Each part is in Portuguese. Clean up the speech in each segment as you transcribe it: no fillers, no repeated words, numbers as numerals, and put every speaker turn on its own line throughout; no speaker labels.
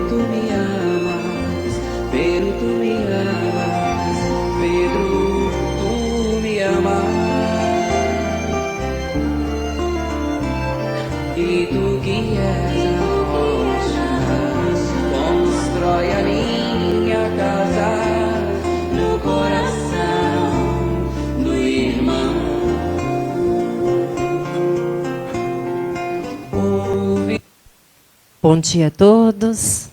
tu me amas, Pedro, tu me amas, Pedro, tu me amas. E tu que és a rocha, constrói a minha casa no coração do irmão.
Bom dia a todos.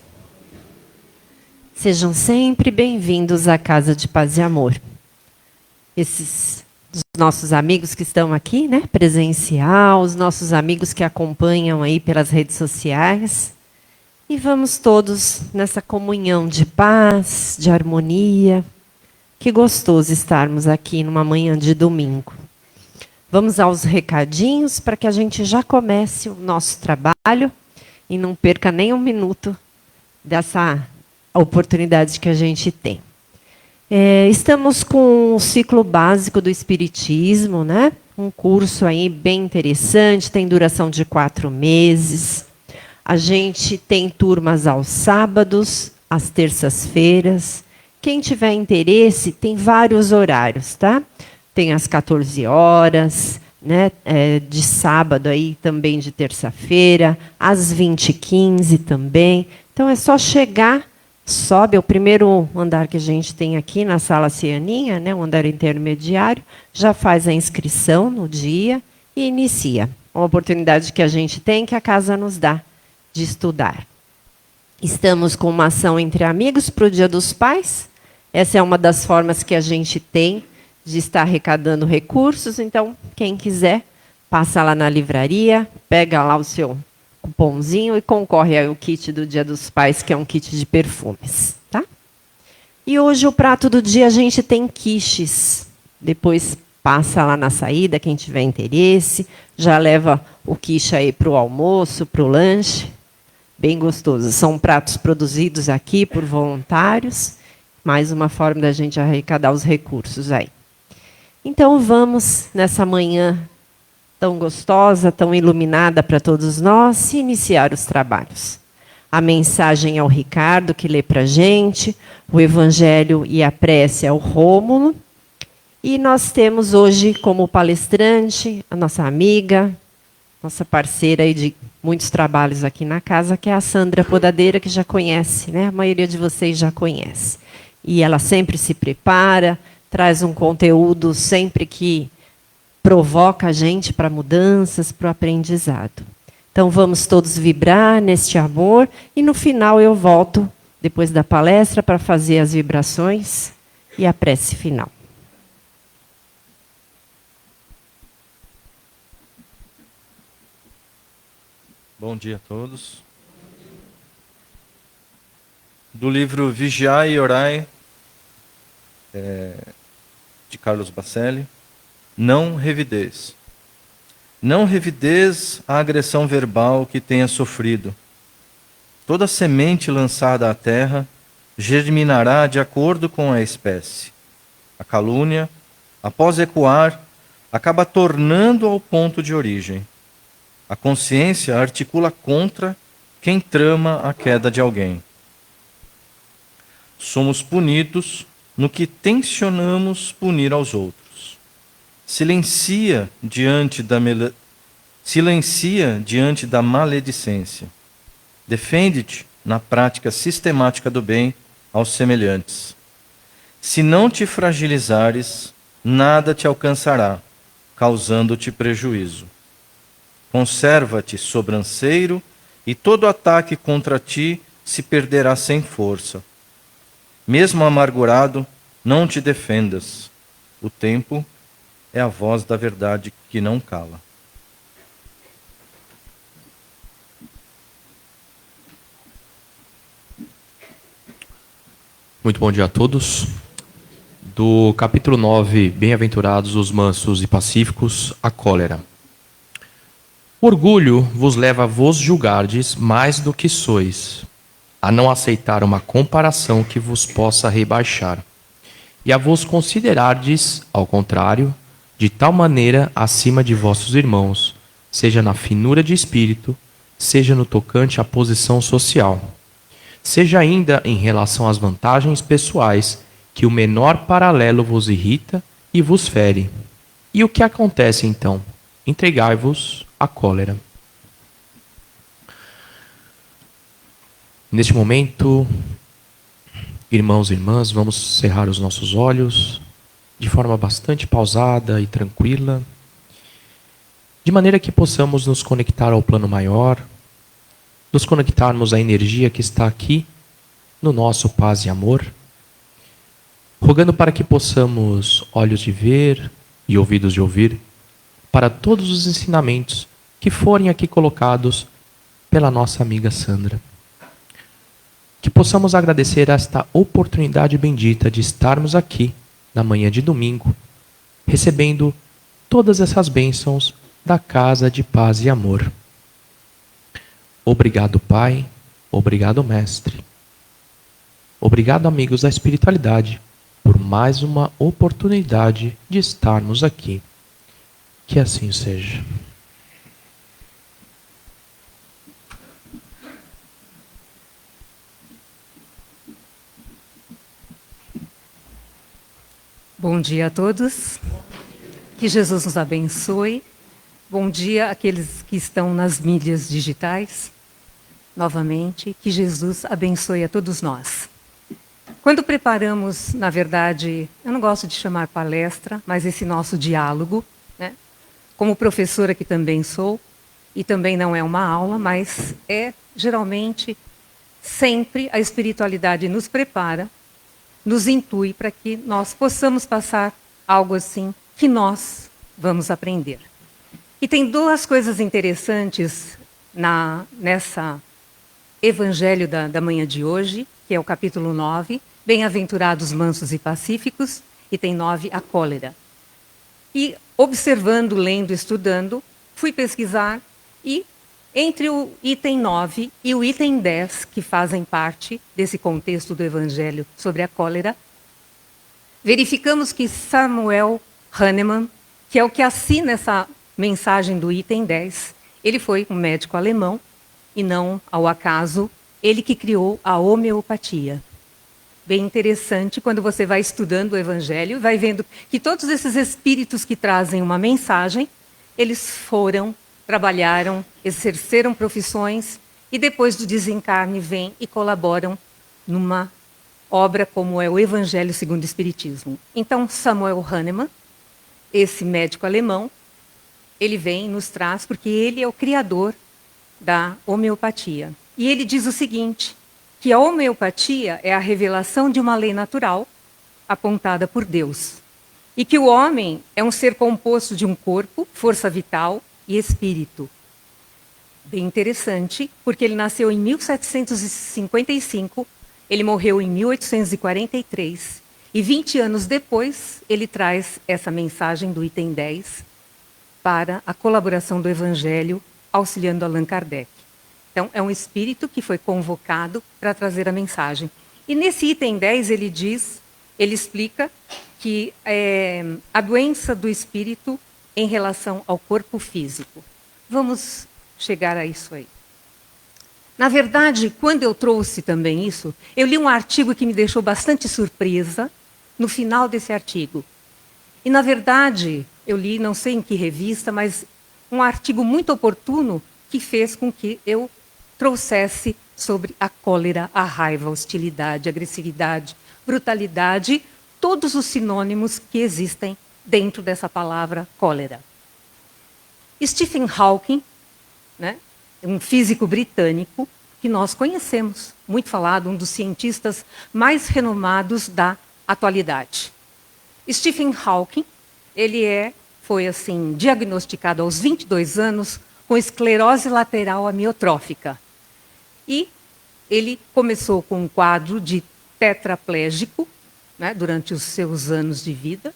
Sejam sempre bem-vindos à Casa de Paz e Amor. Esses dos nossos amigos que estão aqui, né, presencial, os nossos amigos que acompanham aí pelas redes sociais. E vamos todos nessa comunhão de paz, de harmonia. Que gostoso estarmos aqui numa manhã de domingo. Vamos aos recadinhos para que a gente já comece o nosso trabalho e não perca nem um minuto dessa oportunidade que a gente tem. Estamos com o ciclo básico do Espiritismo, né? Um curso aí bem interessante, tem duração de 4 meses. A gente tem turmas aos sábados, às terças-feiras. Quem tiver interesse, tem vários horários, tá? Tem às 14 horas, né? De sábado aí também de terça-feira, às 20h15 também. Então é só chegar. Sobe, é o primeiro andar que a gente tem aqui na Sala Cianinha, né, um andar intermediário, já faz a inscrição no dia e inicia. Uma oportunidade que a gente tem, que a casa nos dá, de estudar. Estamos com uma ação entre amigos para o Dia dos Pais. Essa é uma das formas que a gente tem de estar arrecadando recursos. Então, quem quiser, passa lá na livraria, pega lá o seu cupomzinho e concorre ao kit do Dia dos Pais, que é um kit de perfumes, tá? E hoje o prato do dia a gente tem quiches. Depois passa lá na saída, quem tiver interesse, já leva o quiche aí para o almoço, para o lanche. Bem gostoso. São pratos produzidos aqui por voluntários. Mais uma forma da gente arrecadar os recursos aí. Então vamos nessa manhã tão gostosa, tão iluminada para todos nós, iniciar os trabalhos. A mensagem é o Ricardo, que lê para a gente, o Evangelho e a prece é o Rômulo. E nós temos hoje como palestrante a nossa amiga, nossa parceira aí de muitos trabalhos aqui na casa, que é a Sandra Podadeira, que já conhece, né? A maioria de vocês já conhece. E ela sempre se prepara, traz um conteúdo sempre que provoca a gente para mudanças, para o aprendizado. Então, vamos todos vibrar neste amor e, no final, eu volto, depois da palestra, para fazer as vibrações e a prece final.
Bom dia a todos. Do livro Vigiai e Orai, de Carlos Bacelli. Não revideis. Não revideis a agressão verbal que tenha sofrido. Toda semente lançada à terra germinará de acordo com a espécie. A calúnia, após ecoar, acaba tornando ao ponto de origem. A consciência articula contra quem trama a queda de alguém. Somos punidos no que tensionamos punir aos outros. Silencia diante da maledicência. Defende-te na prática sistemática do bem aos semelhantes. Se não te fragilizares, nada te alcançará, causando-te prejuízo. Conserva-te sobranceiro e todo ataque contra ti se perderá sem força. Mesmo amargurado, não te defendas. O tempo é a voz da verdade que não cala.
Muito bom dia a todos. Do capítulo 9, Bem-aventurados os mansos e pacíficos, a cólera. O orgulho vos leva a vos julgardes mais do que sois, a não aceitar uma comparação que vos possa rebaixar, e a vos considerardes, ao contrário, de tal maneira acima de vossos irmãos, seja na finura de espírito, seja no tocante à posição social. seja ainda em relação às vantagens pessoais, que o menor paralelo vos irrita e vos fere. E o que acontece então? Entregai-vos à cólera. Neste momento, irmãos e irmãs, vamos cerrar os nossos olhos de forma bastante pausada e tranquila, de maneira que possamos nos conectar ao plano maior, nos conectarmos à energia que está aqui no nosso paz e amor, rogando para que possamos olhos de ver e ouvidos de ouvir para todos os ensinamentos que forem aqui colocados pela nossa amiga Sandra. Que possamos agradecer esta oportunidade bendita de estarmos aqui na manhã de domingo, recebendo todas essas bênçãos da Casa de Paz e Amor. Obrigado, Pai. Obrigado, Mestre. Obrigado, amigos da espiritualidade, por mais uma oportunidade de estarmos aqui. Que assim seja.
Bom dia a todos. Que Jesus nos abençoe. Bom dia àqueles que estão nas mídias digitais. Novamente, que Jesus abençoe a todos nós. Quando preparamos, na verdade, eu não gosto de chamar palestra, mas esse nosso diálogo, né? Como professora que também sou, e também não é uma aula, mas é geralmente, sempre a espiritualidade nos prepara, nos intui para que nós possamos passar algo assim que nós vamos aprender. E tem duas coisas interessantes nessa Evangelho da manhã de hoje, que é o capítulo 9, Bem-aventurados mansos e pacíficos, e tem 9, a cólera. E observando, lendo, estudando, fui pesquisar e entre o item 9 e o item 10, que fazem parte desse contexto do Evangelho sobre a cólera, verificamos que Samuel Hahnemann, que é o que assina essa mensagem do item 10, ele foi um médico alemão, e não ao acaso, ele que criou a homeopatia. Bem interessante quando você vai estudando o Evangelho, vai vendo que todos esses espíritos que trazem uma mensagem, eles foram, trabalharam, exerceram profissões e depois do desencarne vêm e colaboram numa obra como é o Evangelho segundo o Espiritismo. Então, Samuel Hahnemann, esse médico alemão, ele vem e nos traz, porque ele é o criador da homeopatia. E ele diz o seguinte, que a homeopatia é a revelação de uma lei natural apontada por Deus. E que o homem é um ser composto de um corpo, força vital e espírito. Bem interessante, porque ele nasceu em 1755, ele morreu em 1843, e 20 anos depois ele traz essa mensagem do item 10 para a colaboração do Evangelho, auxiliando Allan Kardec. Então, é um espírito que foi convocado para trazer a mensagem. E nesse item 10 ele explica que a doença do espírito em relação ao corpo físico. Vamos chegar a isso aí. Na verdade, quando eu trouxe também isso, eu li um artigo que me deixou bastante surpresa no final desse artigo. E, na verdade, eu li, não sei em que revista, mas um artigo muito oportuno que fez com que eu trouxesse sobre a cólera, a raiva, a hostilidade, a agressividade, brutalidade, todos os sinônimos que existem dentro dessa palavra cólera. Stephen Hawking, né, um físico britânico que nós conhecemos, muito falado, um dos cientistas mais renomados da atualidade. Stephen Hawking, ele foi assim diagnosticado aos 22 anos com esclerose lateral amiotrófica. E ele começou com um quadro de tetraplégico, né, durante os seus anos de vida,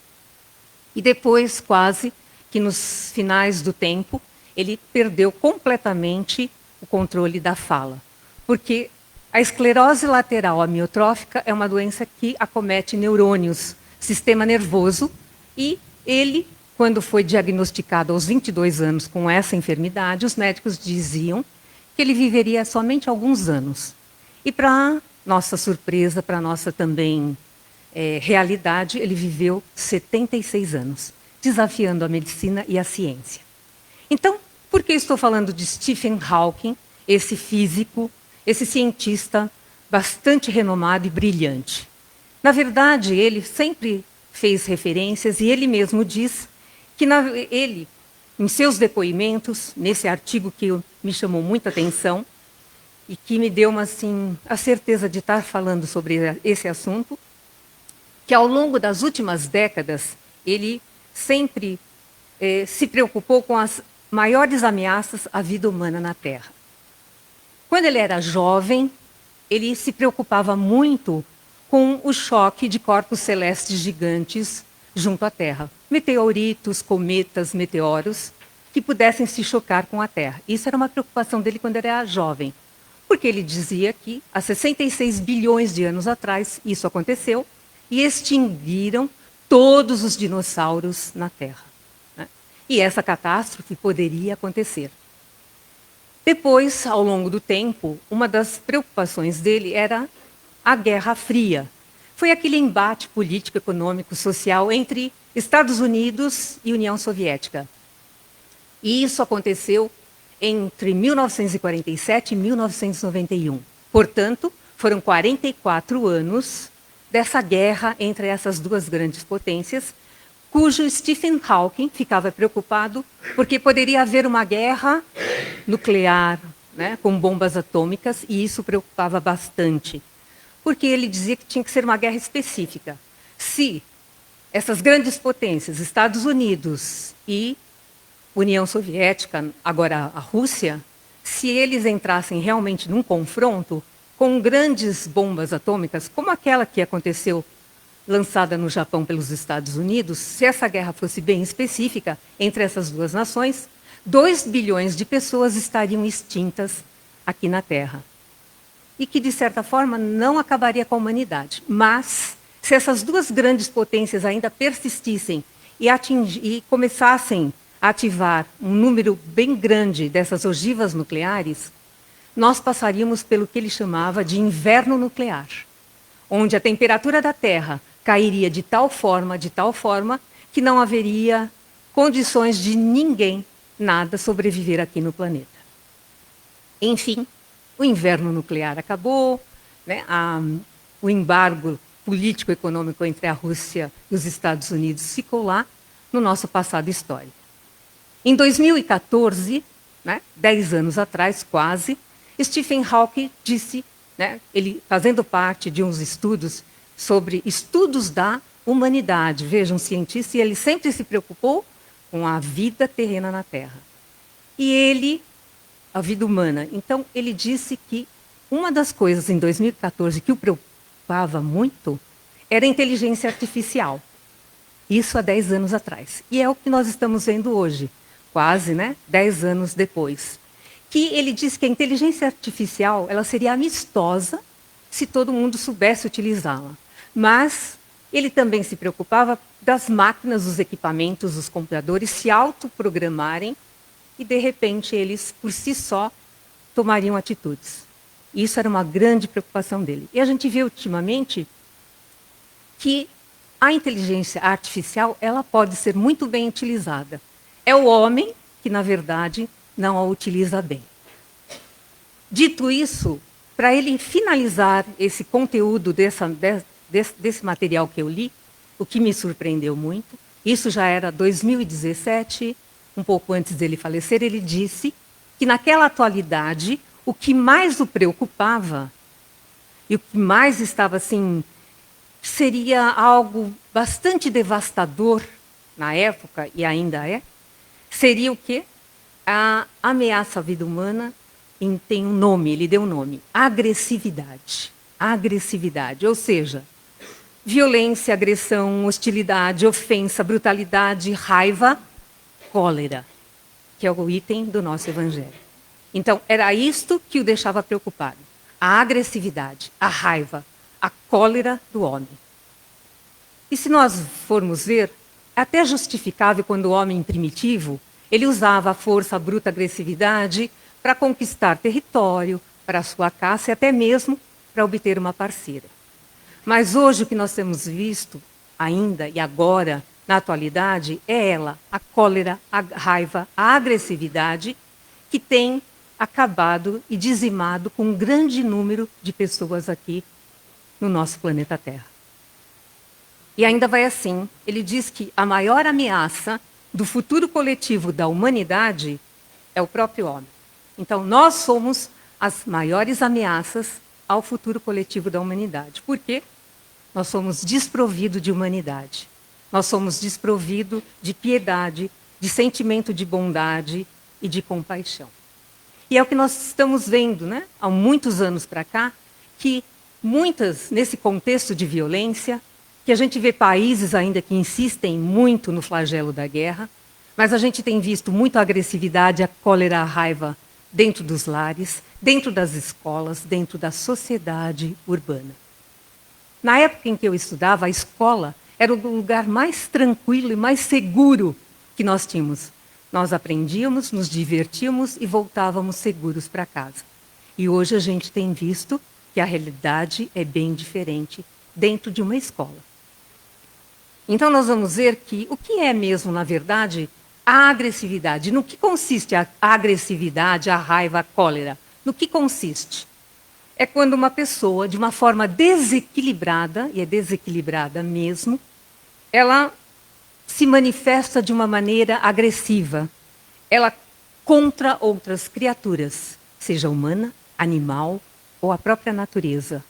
e depois, quase que nos finais do tempo, ele perdeu completamente o controle da fala. Porque a esclerose lateral amiotrófica é uma doença que acomete neurônios, sistema nervoso, e ele, quando foi diagnosticado aos 22 anos com essa enfermidade, os médicos diziam que ele viveria somente alguns anos. E para nossa surpresa, para nossa também realidade, ele viveu 76 anos, desafiando a medicina e a ciência. Então, por que estou falando de Stephen Hawking, esse físico, esse cientista bastante renomado e brilhante? Na verdade, ele sempre fez referências e ele mesmo diz que ele, em seus depoimentos, nesse artigo que me chamou muita atenção e que me deu a certeza de estar falando sobre esse assunto, que ao longo das últimas décadas ele sempre se preocupou com as maiores ameaças à vida humana na Terra. Quando ele era jovem, ele se preocupava muito com o choque de corpos celestes gigantes junto à Terra. Meteoritos, cometas, meteoros, que pudessem se chocar com a Terra. Isso era uma preocupação dele quando ele era jovem. Porque ele dizia que, há 66 bilhões de anos atrás, isso aconteceu, e extinguiram todos os dinossauros na Terra. Né? E essa catástrofe poderia acontecer. Depois, ao longo do tempo, uma das preocupações dele era a Guerra Fria. Foi aquele embate político, econômico, social entre Estados Unidos e União Soviética. E isso aconteceu entre 1947 e 1991. Portanto, foram 44 anos dessa guerra entre essas duas grandes potências, cujo Stephen Hawking ficava preocupado porque poderia haver uma guerra nuclear, né, com bombas atômicas, e isso preocupava bastante, porque ele dizia que tinha que ser uma guerra específica. Se essas grandes potências, Estados Unidos e União Soviética, agora a Rússia, se eles entrassem realmente num confronto com grandes bombas atômicas, como aquela que aconteceu lançada no Japão pelos Estados Unidos, se essa guerra fosse bem específica entre essas duas nações, 2 bilhões de pessoas estariam extintas aqui na Terra. E que, de certa forma, não acabaria com a humanidade. Mas, se essas duas grandes potências ainda persistissem e começassem a ativar um número bem grande dessas ogivas nucleares, nós passaríamos pelo que ele chamava de inverno nuclear, onde a temperatura da Terra cairia de tal forma, que não haveria condições de ninguém, nada, sobreviver aqui no planeta. Enfim, o inverno nuclear acabou, né? O embargo político-econômico entre a Rússia e os Estados Unidos ficou lá no nosso passado histórico. Em 2014, né, 10 anos atrás, quase, Stephen Hawking disse, né, ele fazendo parte de uns estudos sobre estudos da humanidade, veja, um cientista, e ele sempre se preocupou com a vida terrena na Terra. E a vida humana. Então, ele disse que uma das coisas em 2014 que o preocupava muito era a inteligência artificial. Isso há 10 anos atrás. E é o que nós estamos vendo hoje, quase, né, 10 anos depois. Que ele disse que a inteligência artificial ela seria amistosa se todo mundo soubesse utilizá-la. Mas ele também se preocupava das máquinas, os equipamentos, os computadores se autoprogramarem e, de repente, eles, por si só, tomariam atitudes. Isso era uma grande preocupação dele. E a gente vê, ultimamente, que a inteligência artificial ela pode ser muito bem utilizada. É o homem que, na verdade, não a utiliza bem. Dito isso, para ele finalizar esse conteúdo desse material que eu li, o que me surpreendeu muito, isso já era 2017, um pouco antes dele falecer, ele disse que naquela atualidade, o que mais o preocupava e o que mais estava assim, seria algo bastante devastador na época, e ainda é, seria o quê? A ameaça à vida humana tem um nome, ele deu um nome, agressividade. Agressividade, ou seja, violência, agressão, hostilidade, ofensa, brutalidade, raiva, cólera, que é o item do nosso evangelho. Então, era isto que o deixava preocupado. A agressividade, a raiva, a cólera do homem. E se nós formos ver, é até justificável quando o homem primitivo, ele usava a força, a bruta agressividade para conquistar território, para a sua caça e até mesmo para obter uma parceira. Mas hoje o que nós temos visto, ainda e agora, na atualidade, é ela, a cólera, a raiva, a agressividade, que tem acabado e dizimado com um grande número de pessoas aqui no nosso planeta Terra. E ainda vai assim, ele diz que a maior ameaça do futuro coletivo da humanidade é o próprio homem. Então, nós somos as maiores ameaças ao futuro coletivo da humanidade. Por quê? Nós somos desprovidos de humanidade. Nós somos desprovidos de piedade, de sentimento de bondade e de compaixão. E é o que nós estamos vendo, né? Há muitos anos para cá, que muitas, nesse contexto de violência, que a gente vê países ainda que insistem muito no flagelo da guerra, mas a gente tem visto muita agressividade, a cólera, a raiva dentro dos lares, dentro das escolas, dentro da sociedade urbana. Na época em que eu estudava, a escola era o lugar mais tranquilo e mais seguro que nós tínhamos. Nós aprendíamos, nos divertíamos e voltávamos seguros para casa. E hoje a gente tem visto que a realidade é bem diferente dentro de uma escola. Então nós vamos ver que o que é mesmo, na verdade, a agressividade. No que consiste a agressividade, a raiva, a cólera? No que consiste? É quando uma pessoa, de uma forma desequilibrada, e é desequilibrada mesmo, ela se manifesta de uma maneira agressiva. Ela contra outras criaturas, seja humana, animal ou a própria natureza.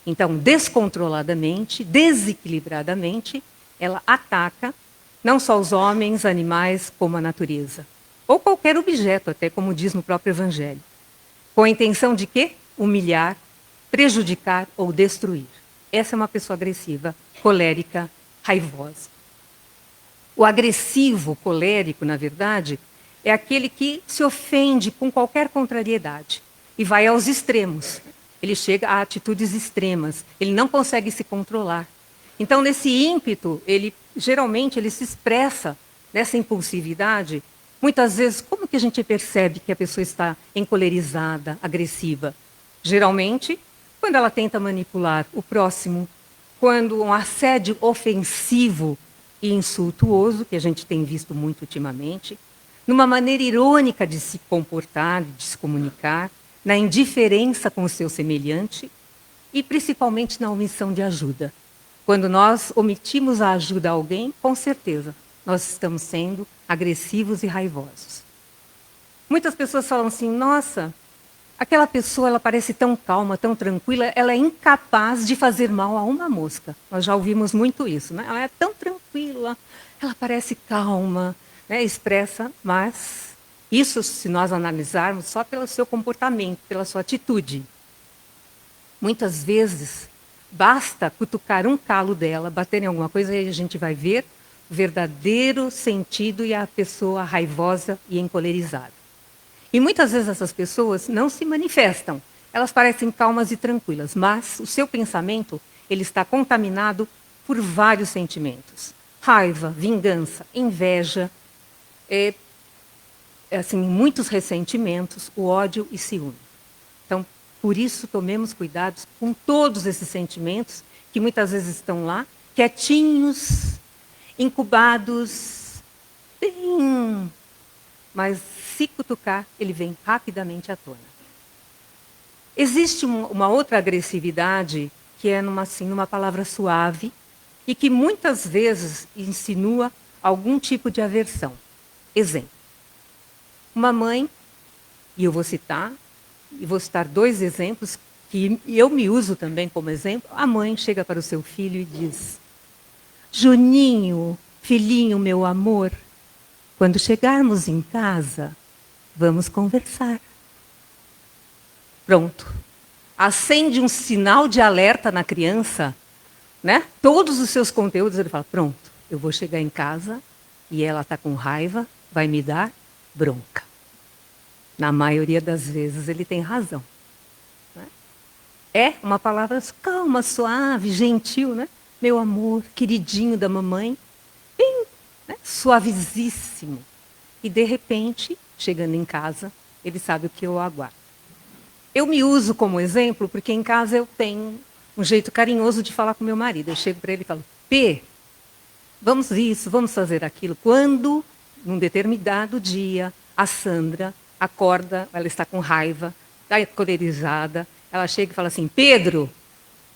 Então, descontroladamente, desequilibradamente, ela ataca não só os homens, animais, como a natureza. Ou qualquer objeto, até como diz no próprio Evangelho. Com a intenção de quê? Humilhar, prejudicar ou destruir. Essa é uma pessoa agressiva, colérica, raivosa. O agressivo, colérico, na verdade, é aquele que se ofende com qualquer contrariedade e vai aos extremos. Ele chega a atitudes extremas, ele não consegue se controlar. Então, nesse ímpeto, geralmente ele se expressa nessa impulsividade. Muitas vezes, como que a gente percebe que a pessoa está encolerizada, agressiva? Geralmente, quando ela tenta manipular o próximo, quando um assédio ofensivo e insultuoso, que a gente tem visto muito ultimamente, numa maneira irônica de se comportar, de se comunicar, na indiferença com o seu semelhante e principalmente na omissão de ajuda. Quando nós omitimos a ajuda a alguém, com certeza, nós estamos sendo agressivos e raivosos. Muitas pessoas falam assim, nossa, aquela pessoa ela parece tão calma, tão tranquila, ela é incapaz de fazer mal a uma mosca. Nós já ouvimos muito isso, né? Ela é tão tranquila, ela parece calma, né? Expressa, mas isso se nós analisarmos só pelo seu comportamento, pela sua atitude. Muitas vezes, basta cutucar um calo dela, bater em alguma coisa e a gente vai ver o verdadeiro sentido e a pessoa raivosa e encolerizada. E muitas vezes essas pessoas não se manifestam. Elas parecem calmas e tranquilas, mas o seu pensamento ele está contaminado por vários sentimentos. Raiva, vingança, inveja, assim, muitos ressentimentos, o ódio e ciúme. Então, por isso, tomemos cuidado com todos esses sentimentos que muitas vezes estão lá, quietinhos, incubados, bem... Mas se cutucar, ele vem rapidamente à tona. Existe uma outra agressividade que é numa palavra suave e que muitas vezes insinua algum tipo de aversão. Exemplo. Uma mãe, e eu vou citar 2 exemplos que eu me uso também como exemplo. A mãe chega para o seu filho e diz, Juninho, filhinho, meu amor, quando chegarmos em casa, vamos conversar. Pronto. Acende um sinal de alerta na criança, né? Todos os seus conteúdos, ele fala, pronto, eu vou chegar em casa e ela está com raiva, vai me dar bronca. Na maioria das vezes ele tem razão. Né? É uma palavra calma, suave, gentil, né? Meu amor, queridinho da mamãe, bem, né? Suavizíssimo. E de repente, chegando em casa, ele sabe o que eu aguardo. Eu me uso como exemplo porque em casa eu tenho um jeito carinhoso de falar com meu marido. Eu chego para ele e falo, P, vamos isso, vamos fazer aquilo. Quando, num determinado dia, a Sandra acorda, ela está com raiva, está colerizada, ela chega e fala assim, Pedro,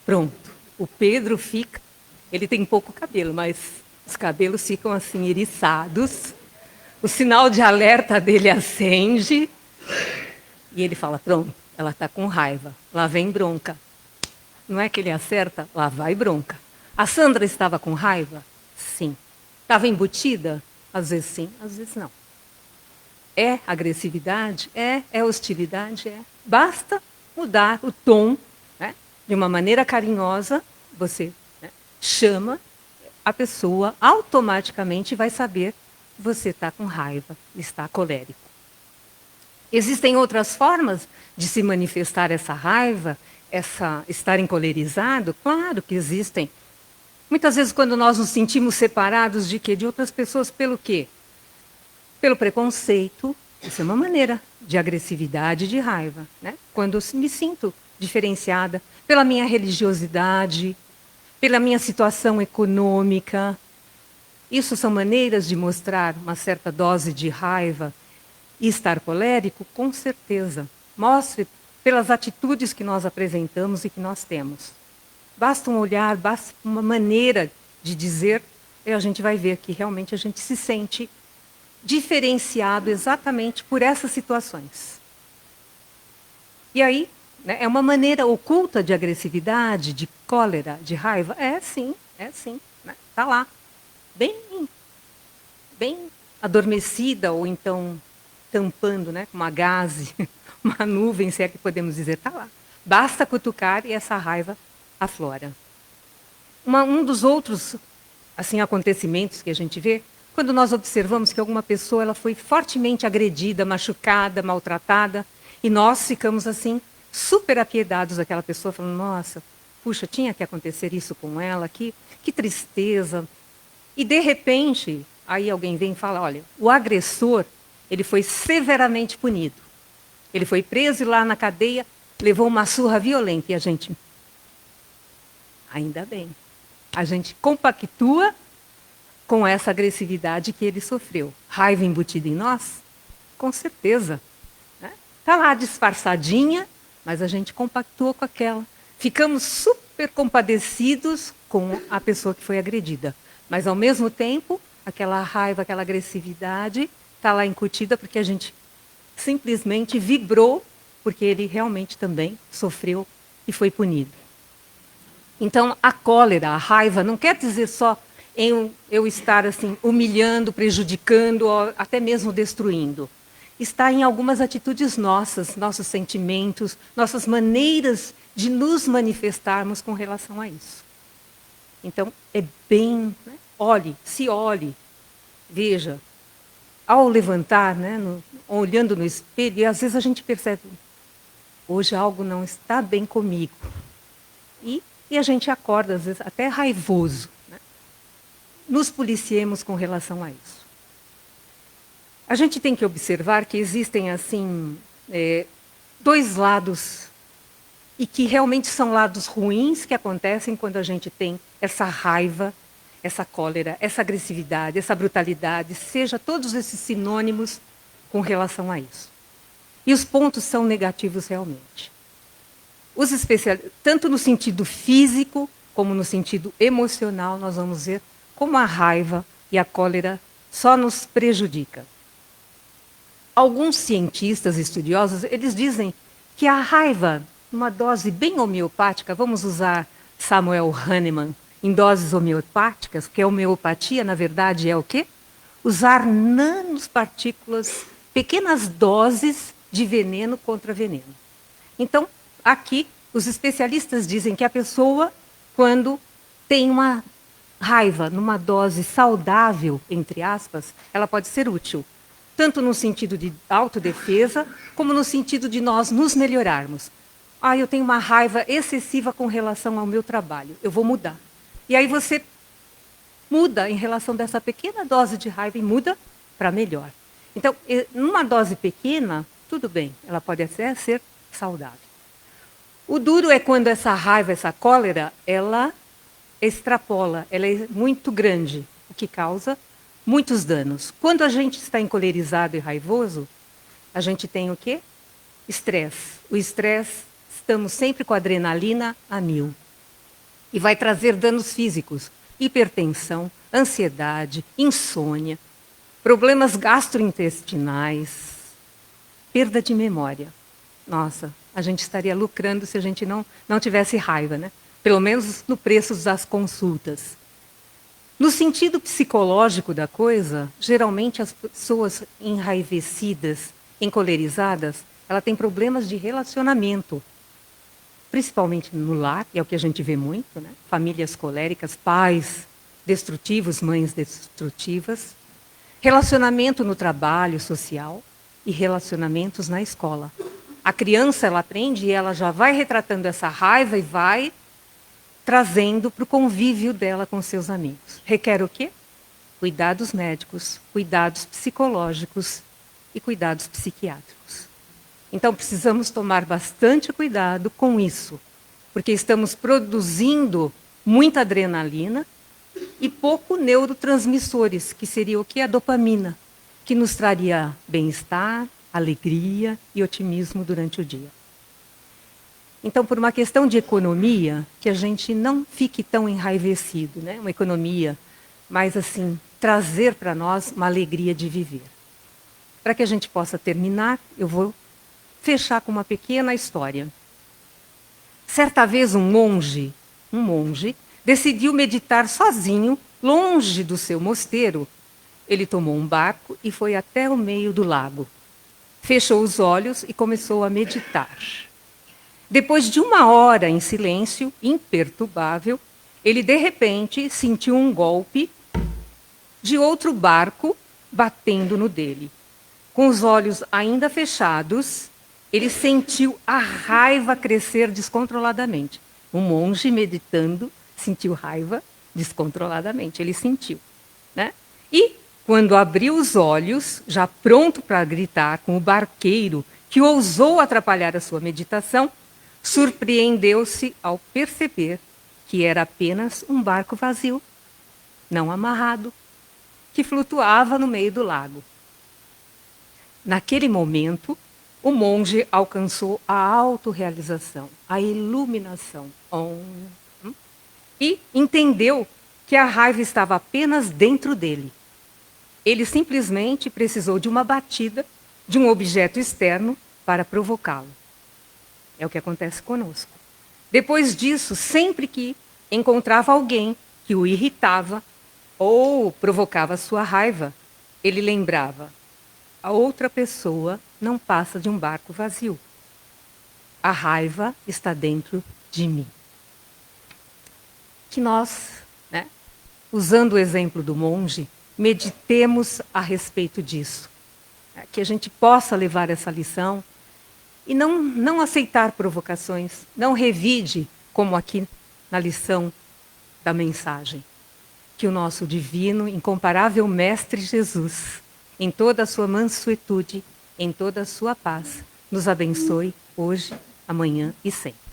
pronto. O Pedro fica, ele tem pouco cabelo, mas os cabelos ficam assim eriçados, o sinal de alerta dele acende e ele fala, pronto, ela está com raiva, lá vem bronca. Não é que ele acerta, lá vai bronca. A Sandra estava com raiva? Sim. Estava embutida? Às vezes sim, às vezes não. É agressividade? É hostilidade? É. Basta mudar o tom, né? De uma maneira carinhosa, você, né, chama, a pessoa automaticamente vai saber que você está com raiva, está colérico. Existem outras formas de se manifestar essa raiva, estar encolerizado? Claro que existem. Muitas vezes quando nós nos sentimos separados de quê? De outras pessoas, pelo quê? Pelo preconceito, isso é uma maneira de agressividade, de raiva, né? Quando eu me sinto diferenciada pela minha religiosidade, pela minha situação econômica. Isso são maneiras de mostrar uma certa dose de raiva e estar colérico, com certeza. Mostre pelas atitudes que nós apresentamos e que nós temos. Basta um olhar, basta uma maneira de dizer, e a gente vai ver que realmente a gente se sente diferenciado exatamente por essas situações. E aí, né, é uma maneira oculta de agressividade, de cólera, de raiva? É sim, né? Tá lá. Bem adormecida, ou então tampando, né, com uma gaze, uma nuvem, se é que podemos dizer, está lá. Basta cutucar e essa raiva aflora. Um dos outros assim, acontecimentos que a gente vê, quando nós observamos que alguma pessoa ela foi fortemente agredida, machucada, maltratada, e nós ficamos assim, super apiedados daquela pessoa, falando, nossa, puxa, tinha que acontecer isso com ela, que tristeza. E, de repente, aí alguém vem e fala, olha, o agressor, ele foi severamente punido. Ele foi preso e lá na cadeia, levou uma surra violenta. E a gente, ainda bem, a gente compactua com essa agressividade que ele sofreu. Raiva embutida em nós? Com certeza. Está lá disfarçadinha, mas a gente compactua com aquela. Ficamos super compadecidos com a pessoa que foi agredida. Mas, ao mesmo tempo, aquela raiva, aquela agressividade está lá incutida porque a gente simplesmente vibrou, porque ele realmente também sofreu e foi punido. Então, a cólera, a raiva, não quer dizer só em eu estar assim, humilhando, prejudicando, ou até mesmo destruindo. Está em algumas atitudes nossas, nossos sentimentos, nossas maneiras de nos manifestarmos com relação a isso. Então, é bem... Né? Se olhe, veja. Ao levantar, né, olhando no espelho, e às vezes a gente percebe, hoje algo não está bem comigo. E a gente acorda, às vezes, até raivoso. Né? Nos policiemos com relação a isso. A gente tem que observar que existem, assim, dois lados, e que realmente são lados ruins que acontecem quando a gente tem essa raiva, essa cólera, essa agressividade, essa brutalidade, seja todos esses sinônimos com relação a isso. E os pontos são negativos realmente. Os especialistas, tanto no sentido físico, como no sentido emocional, nós vamos ver como a raiva e a cólera só nos prejudica. Alguns cientistas estudiosos, eles dizem que a raiva, numa dose bem homeopática, vamos usar Samuel Hahnemann, em doses homeopáticas, porque a homeopatia, na verdade, é o quê? Usar nanopartículas, pequenas doses de veneno contra veneno. Então, aqui, os especialistas dizem que a pessoa, quando tem uma raiva numa dose saudável, entre aspas, ela pode ser útil. Tanto no sentido de autodefesa, como no sentido de nós nos melhorarmos. Eu tenho uma raiva excessiva com relação ao meu trabalho, eu vou mudar. E aí você muda em relação dessa pequena dose de raiva e muda para melhor. Então, numa dose pequena, tudo bem, ela pode até ser saudável. O duro é quando essa raiva, essa cólera, ela extrapola, ela é muito grande, o que causa muitos danos. Quando a gente está encolerizado e raivoso, a gente tem o quê? Estresse. O estresse, estamos sempre com a adrenalina a 1000. E vai trazer danos físicos, hipertensão, ansiedade, insônia, problemas gastrointestinais, perda de memória. Nossa, a gente estaria lucrando se a gente não tivesse raiva, né? Pelo menos no preço das consultas. No sentido psicológico da coisa, geralmente as pessoas enraivecidas, encolerizadas, ela tem problemas de relacionamento, principalmente no lar, é o que a gente vê muito, né? Famílias coléricas, pais destrutivos, mães destrutivas, relacionamento no trabalho social e relacionamentos na escola. A criança, ela aprende e ela já vai retratando essa raiva e vai trazendo para o convívio dela com seus amigos. Requer o quê? Cuidados médicos, cuidados psicológicos e cuidados psiquiátricos. Então, precisamos tomar bastante cuidado com isso, porque estamos produzindo muita adrenalina e pouco neurotransmissores, que seria o que? A dopamina, que nos traria bem-estar, alegria e otimismo durante o dia. Então, por uma questão de economia, que a gente não fique tão enraivecido, né? Uma economia, mas assim, trazer para nós uma alegria de viver. Para que a gente possa terminar, eu vou fechar com uma pequena história. Certa vez um monge, decidiu meditar sozinho, longe do seu mosteiro. Ele tomou um barco e foi até o meio do lago. Fechou os olhos e começou a meditar. Depois de 1 hora em silêncio, imperturbável, ele de repente sentiu um golpe de outro barco batendo no dele. Com os olhos ainda fechados, ele sentiu a raiva crescer descontroladamente. O monge meditando sentiu raiva descontroladamente, ele sentiu, né? E quando abriu os olhos, já pronto para gritar com o barqueiro que ousou atrapalhar a sua meditação, surpreendeu-se ao perceber que era apenas um barco vazio, não amarrado, que flutuava no meio do lago. Naquele momento, o monge alcançou a autorrealização, a iluminação. E entendeu que a raiva estava apenas dentro dele. Ele simplesmente precisou de uma batida de um objeto externo para provocá-lo. É o que acontece conosco. Depois disso, sempre que encontrava alguém que o irritava ou provocava sua raiva, ele lembrava: a outra pessoa não passa de um barco vazio. A raiva está dentro de mim. Que nós, né, usando o exemplo do monge, meditemos a respeito disso. Que a gente possa levar essa lição e não aceitar provocações, não revide, como aqui na lição da mensagem. Que o nosso divino, incomparável Mestre Jesus, em toda a sua mansuetude, em toda a sua paz, nos abençoe hoje, amanhã e sempre.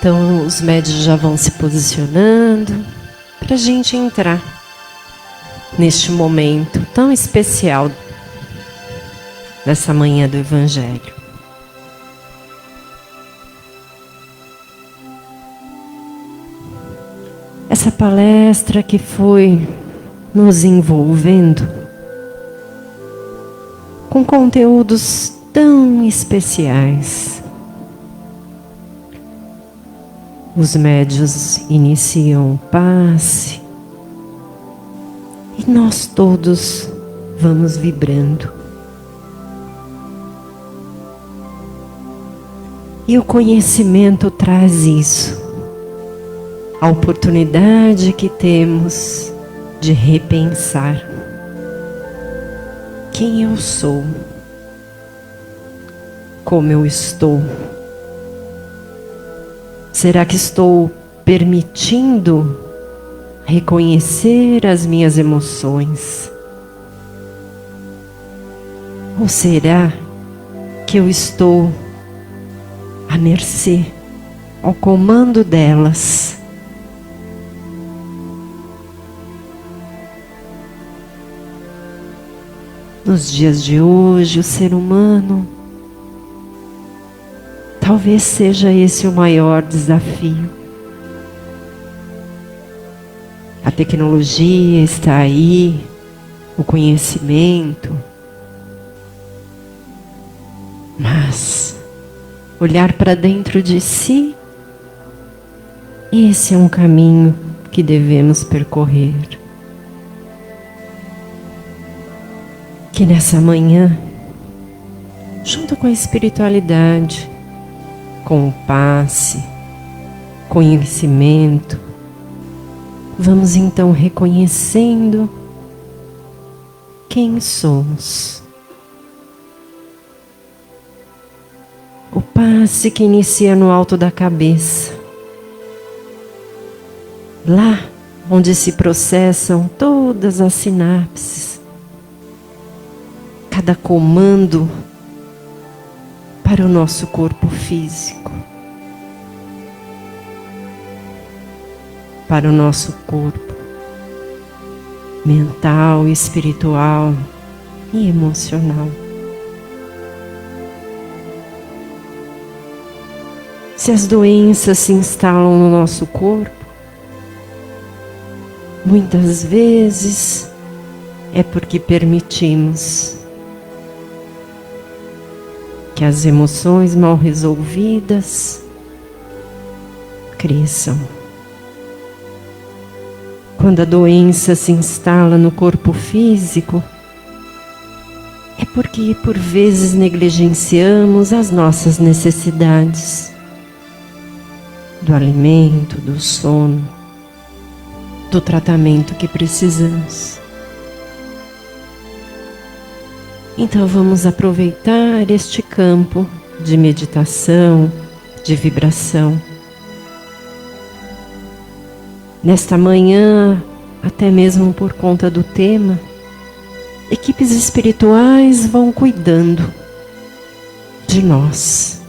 Então, os médios já vão se posicionando para a gente entrar neste momento tão especial dessa manhã do Evangelho. Essa palestra que foi nos envolvendo com conteúdos tão especiais. Os médios iniciam o passe e nós todos vamos vibrando. E o conhecimento traz isso, a oportunidade que temos de repensar quem eu sou, como eu estou. Será que estou permitindo reconhecer as minhas emoções? Ou será que eu estou à mercê, ao comando delas? Nos dias de hoje, o ser humano, talvez seja esse o maior desafio. A tecnologia está aí, o conhecimento, mas olhar para dentro de si, esse é um caminho que devemos percorrer. Que nessa manhã, junto com a espiritualidade, com o passe, conhecimento, vamos então reconhecendo quem somos. O passe que inicia no alto da cabeça, lá onde se processam todas as sinapses, cada comando para o nosso corpo físico, para o nosso corpo mental, espiritual e emocional. Se as doenças se instalam no nosso corpo, muitas vezes é porque permitimos que as emoções mal resolvidas cresçam. Quando a doença se instala no corpo físico, é porque por vezes negligenciamos as nossas necessidades do alimento, do sono, do tratamento que precisamos. Então vamos aproveitar este campo de meditação, de vibração. Nesta manhã, até mesmo por conta do tema, equipes espirituais vão cuidando de nós.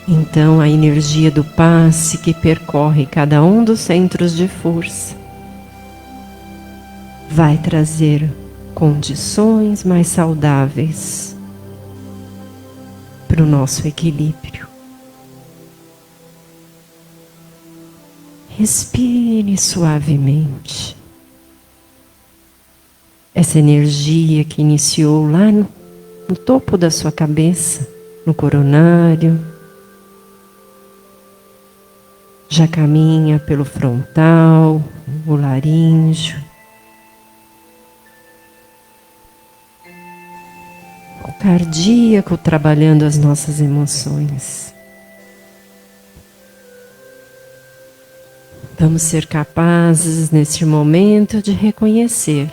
Então a energia do passe que percorre cada um dos centros de força vai trazer condições mais saudáveis para o nosso equilíbrio. Respire suavemente. Essa energia que iniciou lá no topo da sua cabeça, no coronário, já caminha pelo frontal, o laríngeo, o cardíaco trabalhando as nossas emoções. Vamos ser capazes neste momento de reconhecer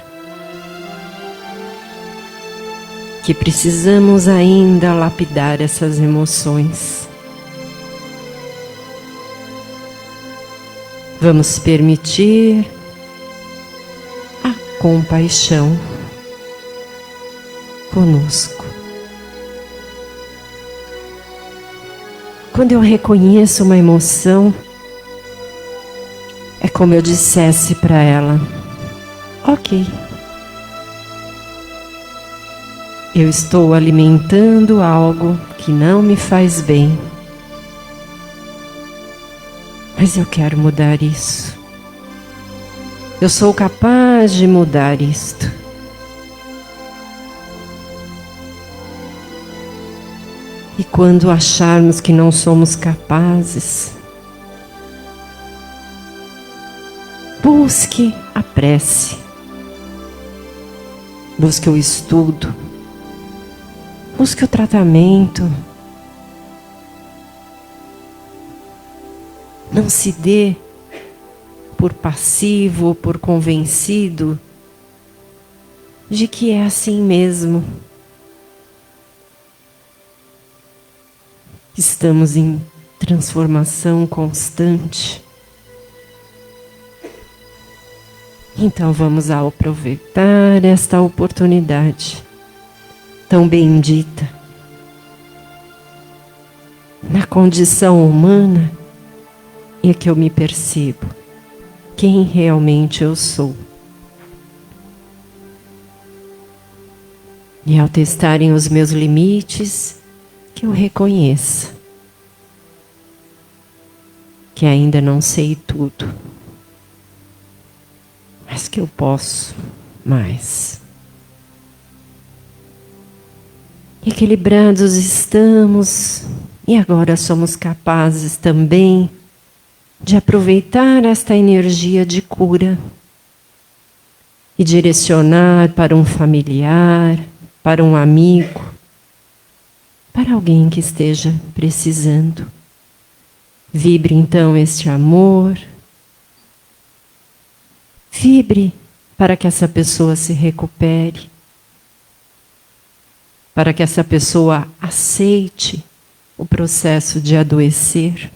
que precisamos ainda lapidar essas emoções. Vamos permitir a compaixão conosco. Quando eu reconheço uma emoção, é como eu dissesse para ela: ok, eu estou alimentando algo que não me faz bem, mas eu quero mudar isso. Eu sou capaz de mudar isto. E quando acharmos que não somos capazes, busque a prece, busque o estudo, busque o tratamento. Não se dê por passivo ou por convencido de que é assim mesmo. Estamos em transformação constante. Então vamos aproveitar esta oportunidade tão bendita. Na condição humana é que eu me percebo quem realmente eu sou. E ao testarem os meus limites, que eu reconheça que ainda não sei tudo, mas que eu posso mais. Equilibrados estamos e agora somos capazes também de aproveitar esta energia de cura e direcionar para um familiar, para um amigo, para alguém que esteja precisando. Vibre então este amor. Vibre para que essa pessoa se recupere, para que essa pessoa aceite o processo de adoecer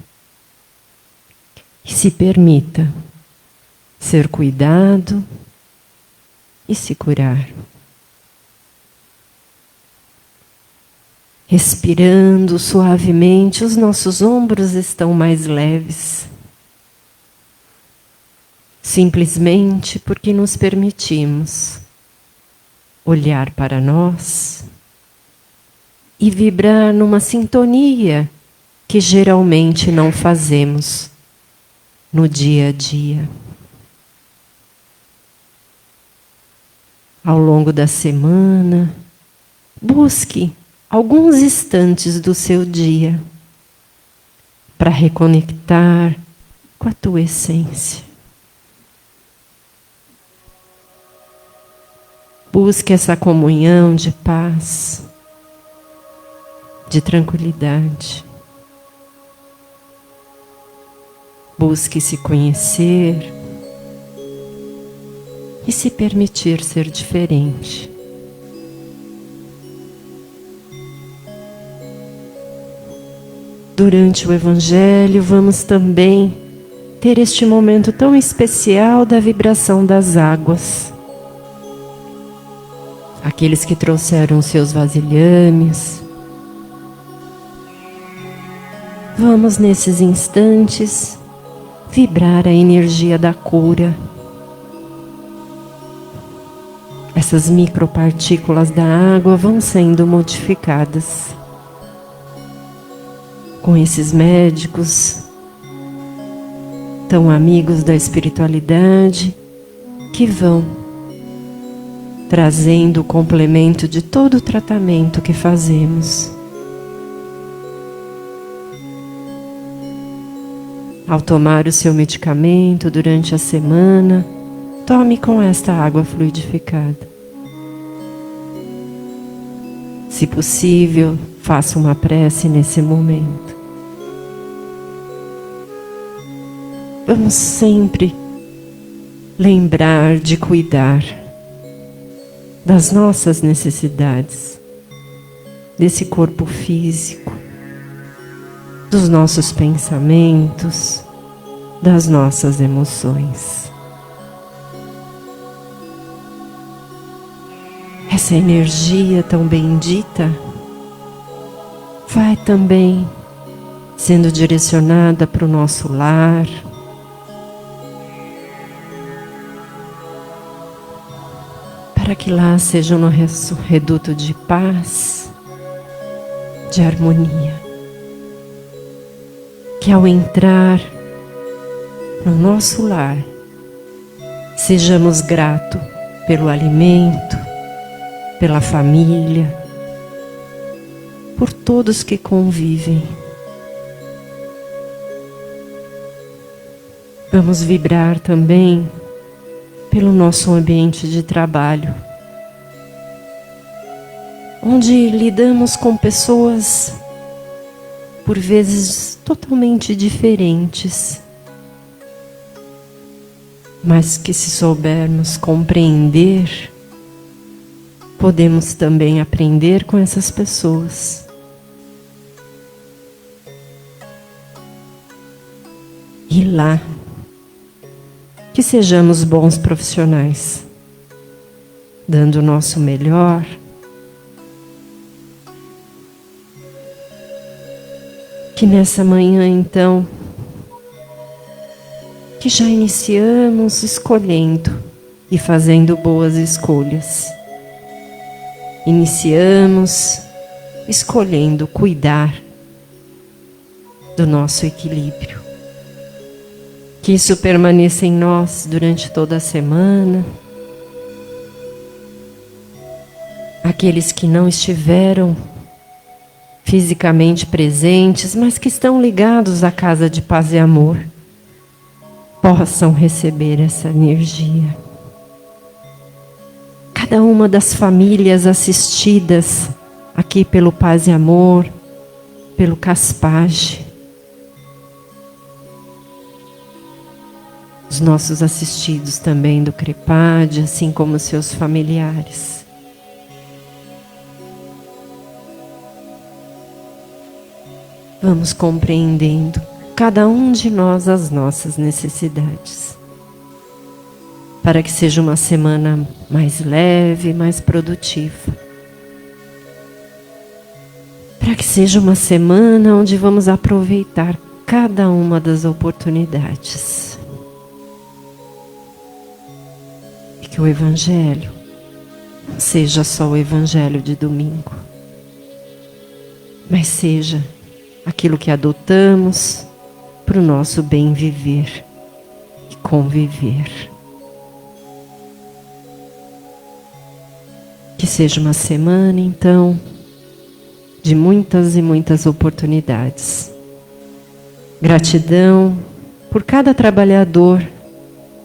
e se permita ser cuidado e se curar. Respirando suavemente, os nossos ombros estão mais leves. Simplesmente porque nos permitimos olhar para nós e vibrar numa sintonia que geralmente não fazemos no dia a dia. Ao longo da semana, busque alguns instantes do seu dia para reconectar com a tua essência. Busque essa comunhão de paz, de tranquilidade. Busque se conhecer e se permitir ser diferente. Durante o Evangelho, vamos também ter este momento tão especial da vibração das águas. Aqueles que trouxeram seus vasilhames. Vamos, nesses instantes, vibrar a energia da cura. Essas micropartículas da água vão sendo modificadas com esses médicos tão amigos da espiritualidade que vão trazendo o complemento de todo o tratamento que fazemos. Ao tomar o seu medicamento durante a semana, tome com esta água fluidificada. Se possível, faça uma prece nesse momento. Vamos sempre lembrar de cuidar das nossas necessidades, desse corpo físico, dos nossos pensamentos, das nossas emoções. Essa energia tão bendita vai também sendo direcionada para o nosso lar, para que lá seja um reduto de paz, de harmonia. Que ao entrar no nosso lar, sejamos gratos pelo alimento, pela família, por todos que convivem. Vamos vibrar também pelo nosso ambiente de trabalho, onde lidamos com pessoas, por vezes, totalmente diferentes, mas que, se soubermos compreender, podemos também aprender com essas pessoas. E lá, que sejamos bons profissionais, dando o nosso melhor. Que nessa manhã, então, que já iniciamos escolhendo e fazendo boas escolhas. Iniciamos escolhendo cuidar do nosso equilíbrio. Que isso permaneça em nós durante toda a semana. Aqueles que não estiveram fisicamente presentes, mas que estão ligados à Casa de Paz e Amor, possam receber essa energia. Cada uma das famílias assistidas aqui pelo Paz e Amor, pelo Caspage, os nossos assistidos também do CREPAD, assim como seus familiares. Vamos compreendendo, cada um de nós, as nossas necessidades, para que seja uma semana mais leve, mais produtiva. Para que seja uma semana onde vamos aproveitar cada uma das oportunidades. E que o Evangelho não seja só o Evangelho de domingo, mas seja aquilo que adotamos para o nosso bem viver e conviver. Que seja uma semana, então, de muitas e muitas oportunidades. Gratidão por cada trabalhador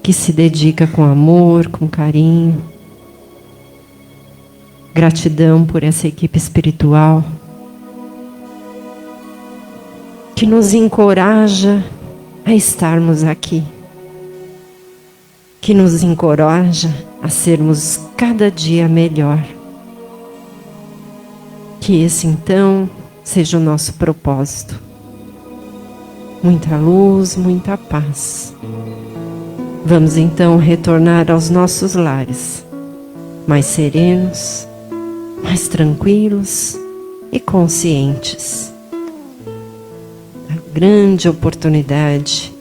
que se dedica com amor, com carinho. Gratidão por essa equipe espiritual que nos encoraja a estarmos aqui, que nos encoraja a sermos cada dia melhor. Que esse então seja o nosso propósito. Muita luz, muita paz. Vamos então retornar aos nossos lares, mais serenos, mais tranquilos e conscientes grande oportunidade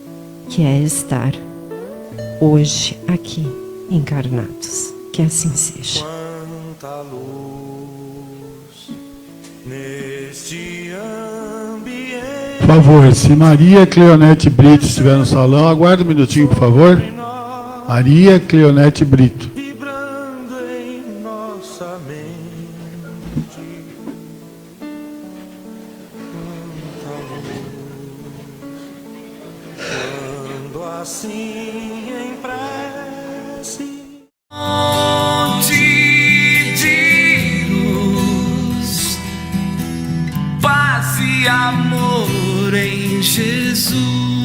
que é estar hoje aqui encarnados. Que assim seja.
Quanta luz neste ambiente.
Por favor, se Maria Cleonete Brito estiver no salão, aguarde um minutinho, por favor. Maria Cleonete Brito.
Vibrando em nossa mente. Assim em prece,
Fonte de luz, paz e amor em Jesus.